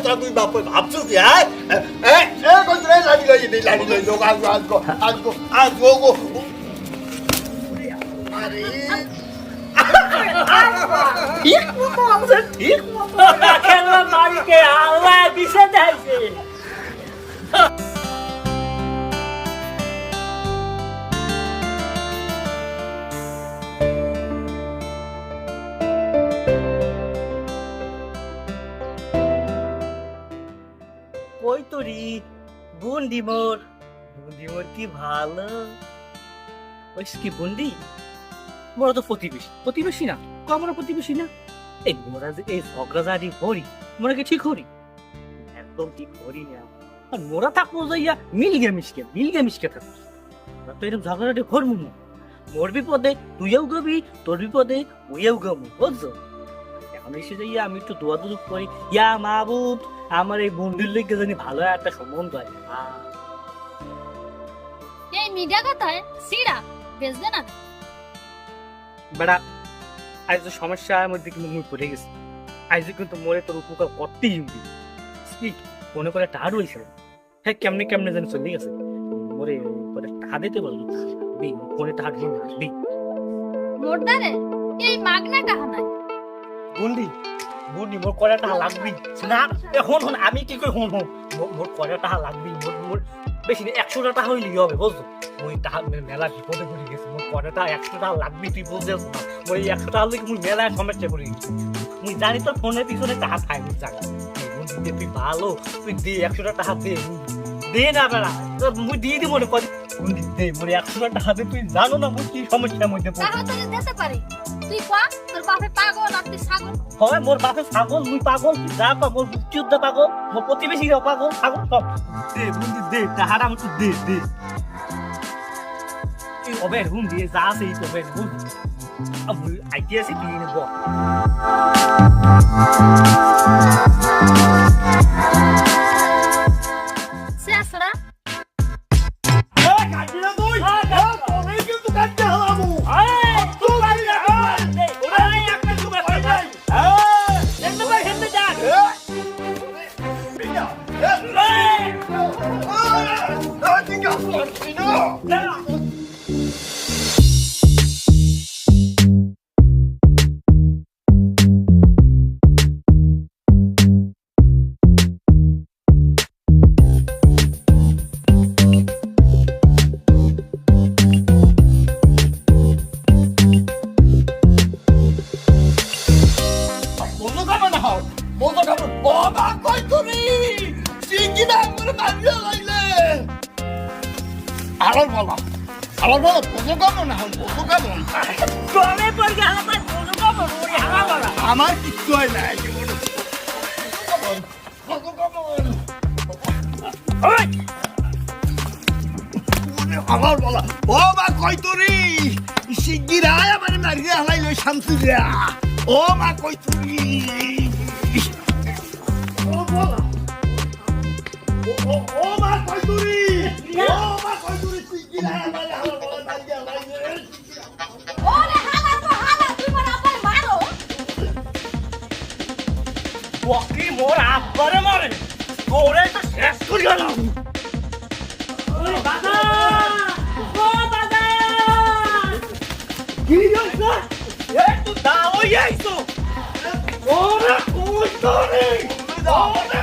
তোরা তুই বাপ ভাবছো কি লাড়ি লই লোক আসবো গো আরে ঠিক মতো আছে ঠিক মতো রাখেন না মালিকে আল্লাহ দিছে দেয়ছে কই তোরি বুন্ডি মোর কি ভালো ওই কি বুন্ডি মোরা তো প্রতিবেশী না আমরা প্রতিবেশী না এই মোরা যে এই ঝগড়াঝাড়ি করি মোরা কি ঠিক করি একদম ঠিক করি না আর মোরা থাকবো যাইয়া মিলগে মিশকে থাকবো তো এরকম ঝগড়াঝাড়ি করবো না মোর বিপদে তুইও গবি তোর বিপদে ওইও গবি বুঝছো এখন এসে যাইয়া আমি একটু দোয়া দুদুক করি ইয়া মাহবুব আমার এই বন্ধুর লেগে জানি ভালো একটা সম্বন্ধ আছে এই মিডিয়া কথায় সিরা বেজবে না বেড়া আজ তো সমস্যার মধ্যে কিন্তু মুই পড়ে গেছি আজ কিন্তু মরে তোর উপকার করতেই উঠি মনে করে টাকা রয়েছে হ্যাঁ কেমনে জানি চলে গেছে মরে পরে টাকা দিতে বললো ফোনে টাকা দিয়ে আসবি মোরদারে এই মাগনা টাকা নাই বুন্ডি মোর কয়টা টাকা লাগবি না এখন আমি কি করে হন মোর কয়টা টাকা লাগবি মোর বেশি না 100 টাকা হইলেই হবে বুঝছো মুই টাকা মেলা বিপদে পড়ে গেছি মোর কয়টা টাকা 100 টাকা লাগবি তুই বুঝছিস না মোর 100 টাকা লাগি মুই মেলা সমস্যা পড়ে গেছি মুই জানি তোর ফোনের পিছনে টাকা খাই মুই জানি তুই ভালো তুই দে 100 টাকা দে না বেড়া মুই দিয়ে দিব মনে কর দে মোর 100 টাকা দে তুই জানো না মুই কি সমস্যার মধ্যে পড়ে টাকা তোরে দিতে পারি তুই কয়া তোর বাপে পাগল আর তুই ছাগল হয় মোর বাপে ছাগল মুই পাগল তুই যা পাগল মুক্তিযোদ্ধা পাগল মোর প্রতিবেশীরাও পাগল ছাগল সব দে বুঝলি দে টাহারা আমি দে এই ওবের হুম দিয়ে যা আছে এই ওবের হুম আমি আইডিয়া আছে তুই নেব শেষরা কাটিনা তুই তোরে কিন্তু কাটতে হলাম আমার বলো বোঝো কেমন না বোঝো কেমন আমার কিচ্ছু হয় না আমার বলা ও মা কই তোরি শিগগির আয় আমার মারিয়ে হালাই লই শামসুরিয়া ও মা কই তোরি ও বলা ও মা কই তোরি ও মা কই তোরি শিগগির আয় আমার হালাই মারিয়ে হালাই ওরে হালা তো হালা তুই মোর আব্বার মারো ওকে মোর আব্বারে মারে ওরে তো শেষ করে গেলাম ওরে বাবা ও বাবা কি হইছে এ তুই দাও আইছো ওরে কই তোরে ওরে